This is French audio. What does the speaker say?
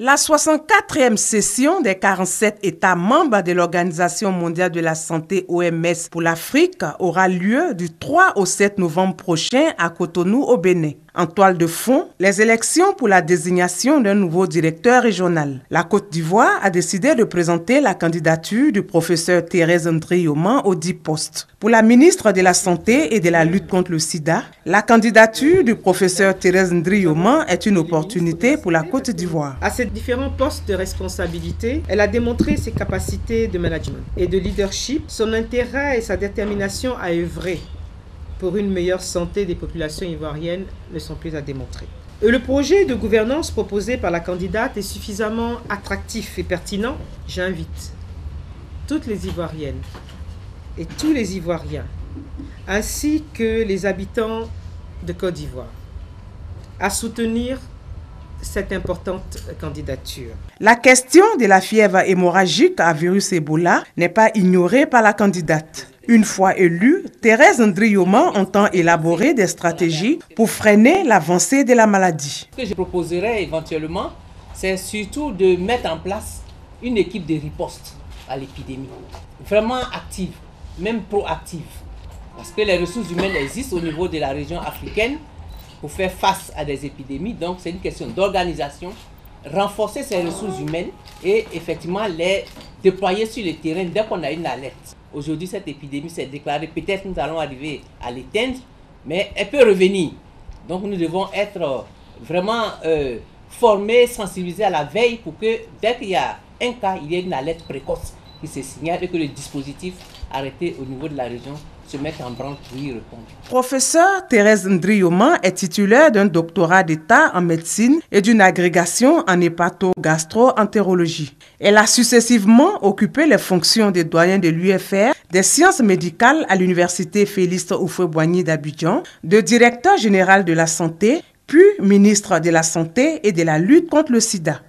La 64e session des 47 États membres de l'Organisation mondiale de la santé OMS pour l'Afrique aura lieu du 3 au 7 novembre prochain à Cotonou au Bénin. En toile de fond, les élections pour la désignation d'un nouveau directeur régional. La Côte d'Ivoire a décidé de présenter la candidature du professeur Thérèse Ndriyoman au 10 postes. Pour la ministre de la Santé et de la lutte contre le sida, la candidature du professeur Thérèse Ndriyoman est une opportunité pour la Côte d'Ivoire. À ces différents postes de responsabilité, elle a démontré ses capacités de management et de leadership, son intérêt et sa détermination à œuvrer pour une meilleure santé des populations ivoiriennes ne sont plus à démontrer. Et le projet de gouvernance proposé par la candidate est suffisamment attractif et pertinent. J'invite toutes les Ivoiriennes et tous les Ivoiriens, ainsi que les habitants de Côte d'Ivoire, à soutenir cette importante candidature. La question de la fièvre hémorragique à virus Ebola n'est pas ignorée par la candidate. Une fois élue, Thérèse Ndriyoman entend élaborer des stratégies pour freiner l'avancée de la maladie. Ce que je proposerais éventuellement, c'est surtout de mettre en place une équipe de riposte à l'épidémie. Vraiment active, même proactive. Parce que les ressources humaines existent au niveau de la région africaine pour faire face à des épidémies. Donc c'est une question d'organisation, renforcer ces ressources humaines et effectivement les déployer sur le terrain dès qu'on a une alerte. Aujourd'hui, cette épidémie s'est déclarée, peut-être nous allons arriver à l'éteindre, mais elle peut revenir. Donc nous devons être vraiment formés, sensibilisés à la veille pour que dès qu'il y a un cas, il y ait une alerte précoce qui se signale et que le dispositif arrêté au niveau de la région se mettre en branle pour y répondre. Professeur Thérèse Ndriyoman est titulaire d'un doctorat d'État en médecine et d'une agrégation en hépato-gastro-entérologie. Elle a successivement occupé les fonctions de doyen de l'UFR des sciences médicales à l'université Félix Houphouët-Boigny d'Abidjan, de directeur général de la santé, puis ministre de la Santé et de la lutte contre le sida.